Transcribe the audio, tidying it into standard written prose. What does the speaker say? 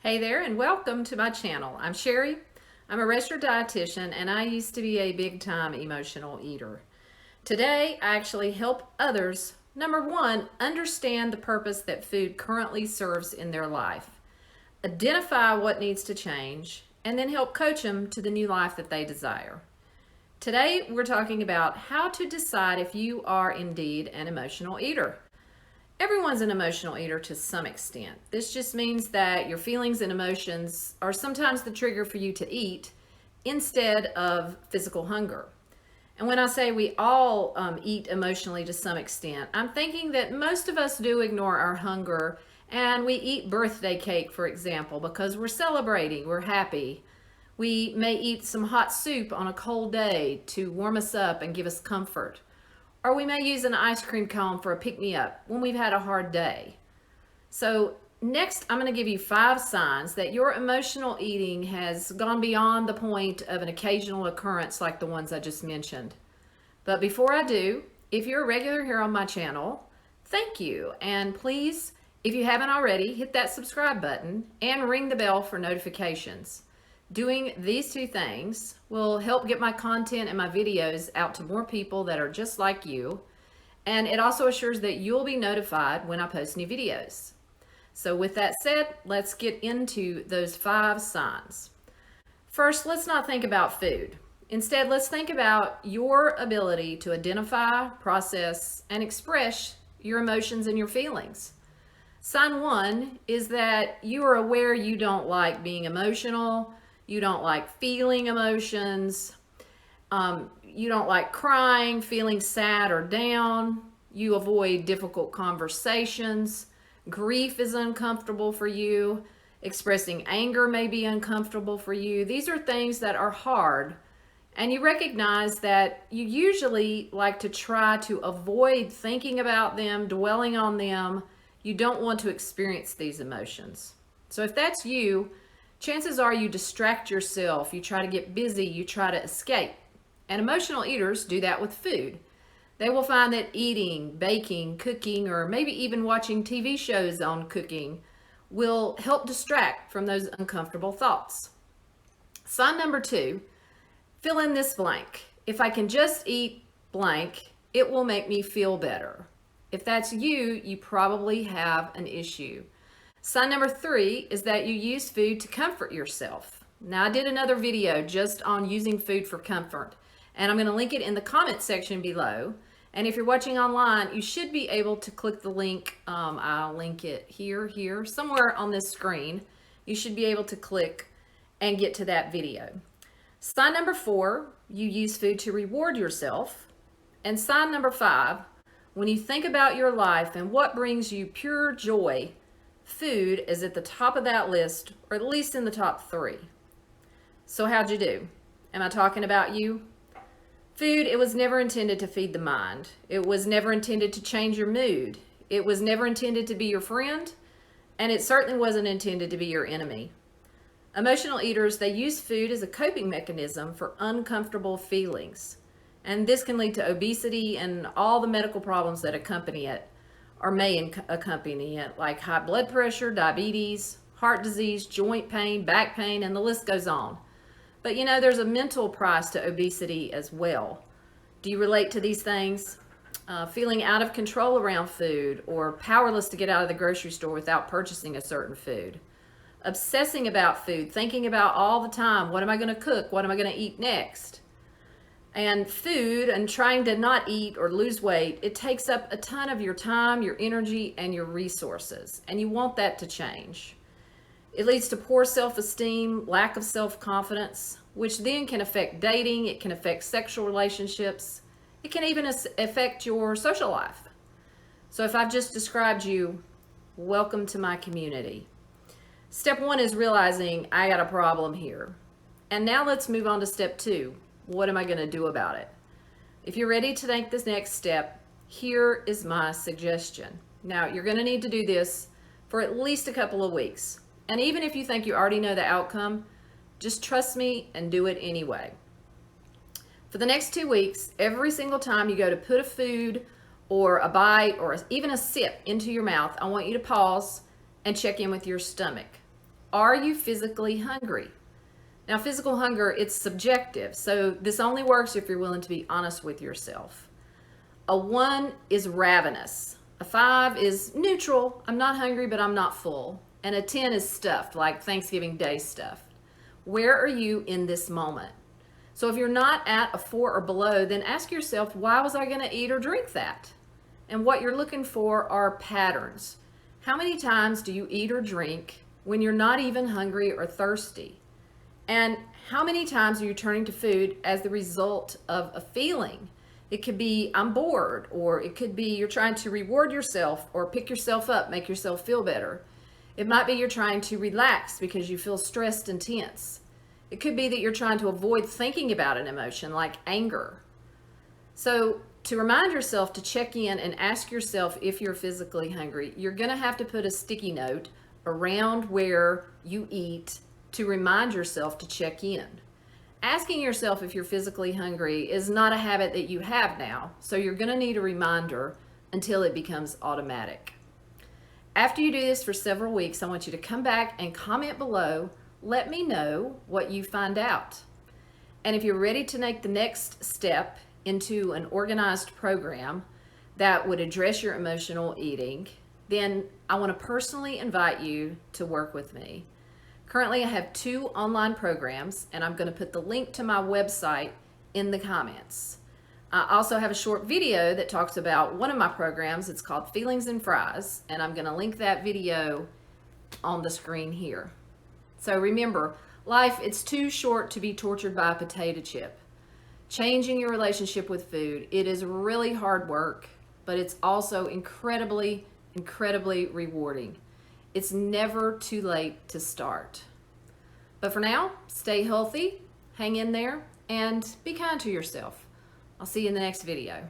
Hey there and welcome to my channel. I'm Sherri. I'm a registered dietitian and I used to be a big time emotional eater. Today I actually help others, number one, understand the purpose that food currently serves in their life, identify what needs to change, and then help coach them to the new life that they desire. Today we're talking about how to decide if you are indeed an emotional eater. Everyone's an emotional eater to some extent. This just means that your feelings and emotions are sometimes the trigger for you to eat instead of physical hunger. And when I say we all eat emotionally to some extent, I'm thinking that most of us do ignore our hunger and we eat birthday cake, for example, because we're celebrating, we're happy. We may eat some hot soup on a cold day to warm us up and give us comfort. Or we may use an ice cream cone for a pick-me-up when we've had a hard day. So next, I'm going to give you 5 signs that your emotional eating has gone beyond the point of an occasional occurrence like the ones I just mentioned. But before I do, if you're a regular here on my channel, thank you. And please, if you haven't already, hit that subscribe button and ring the bell for notifications. Doing these 2 things will help get my content and my videos out to more people that are just like you, and it also assures that you'll be notified when I post new videos. So with that said, let's get into those 5 signs. First, let's not think about food. Instead, let's think about your ability to identify, process, and express your emotions and your feelings. Sign 1 is that you are aware you don't like being emotional. You don't like feeling emotions. You don't like crying, feeling sad or down. You avoid difficult conversations. Grief is uncomfortable for you. Expressing anger may be uncomfortable for you. These are things that are hard. And you recognize that you usually like to try to avoid thinking about them, dwelling on them. You don't want to experience these emotions. So if that's you, chances are you distract yourself, you try to get busy, you try to escape. And emotional eaters do that with food. They will find that eating, baking, cooking, or maybe even watching TV shows on cooking will help distract from those uncomfortable thoughts. Sign number 2, fill in this blank. If I can just eat blank, it will make me feel better. If that's you, you probably have an issue. Sign number 3 is that you use food to comfort yourself. Now, I did another video just on using food for comfort, and I'm going to link it in the comment section below. And if you're watching online, you should be able to click the link. I'll link it here, somewhere on this screen. You should be able to click and get to that video. Sign number 4, you use food to reward yourself. And sign number 5, when you think about your life and what brings you pure joy, food is at the top of that list, or at least in the top 3. So how'd you do? Am I talking about you? Food, it was never intended to feed the mind. It was never intended to change your mood. It was never intended to be your friend, and it certainly wasn't intended to be your enemy. Emotional eaters, they use food as a coping mechanism for uncomfortable feelings. And this can lead to obesity and all the medical problems that accompany it, or may accompany it, like high blood pressure, diabetes, heart disease, joint pain, back pain, and the list goes on. But you know, there's a mental price to obesity as well. Do you relate to these things? Feeling out of control around food, or powerless to get out of the grocery store without purchasing a certain food. Obsessing about food, thinking about all the time, what am I going to cook? What am I going to eat next? And food and trying to not eat or lose weight, it takes up a ton of your time, your energy, and your resources. And you want that to change. It leads to poor self-esteem, lack of self-confidence, which then can affect dating, it can affect sexual relationships, it can even affect your social life. So if I've just described you, welcome to my community. Step 1 is realizing I got a problem here. And now let's move on to step 2. What am I going to do about it? If you're ready to take this next step, here is my suggestion. Now, you're going to need to do this for at least a couple of weeks. And even if you think you already know the outcome, just trust me and do it anyway. For the next 2 weeks, every single time you go to put a food or a bite or even a sip into your mouth, I want you to pause and check in with your stomach. Are you physically hungry? Now, physical hunger, it's subjective, so this only works if you're willing to be honest with yourself. A 1 is ravenous. A 5 is neutral. I'm not hungry, but I'm not full. And a 10 is stuffed, like Thanksgiving Day stuff. Where are you in this moment? So if you're not at a 4 or below, then ask yourself, why was I going to eat or drink that? And what you're looking for are patterns. How many times do you eat or drink when you're not even hungry or thirsty? And how many times are you turning to food as the result of a feeling? It could be, I'm bored, or it could be you're trying to reward yourself or pick yourself up, make yourself feel better. It might be you're trying to relax because you feel stressed and tense. It could be that you're trying to avoid thinking about an emotion like anger. So to remind yourself to check in and ask yourself if you're physically hungry, you're going to have to put a sticky note around where you eat to remind yourself to check in. Asking yourself if you're physically hungry is not a habit that you have now, so you're going to need a reminder until it becomes automatic. After you do this for several weeks, I want you to come back and comment below. Let me know what you find out. And if you're ready to make the next step into an organized program that would address your emotional eating, then I want to personally invite you to work with me. Currently, I have 2 online programs, and I'm going to put the link to my website in the comments. I also have a short video that talks about one of my programs. It's called Feelings and Fries, and I'm going to link that video on the screen here. So remember, life, it's too short to be tortured by a potato chip. Changing your relationship with food, it is really hard work, but it's also incredibly rewarding. It's never too late to start. But for now, stay healthy, hang in there, and be kind to yourself. I'll see you in the next video.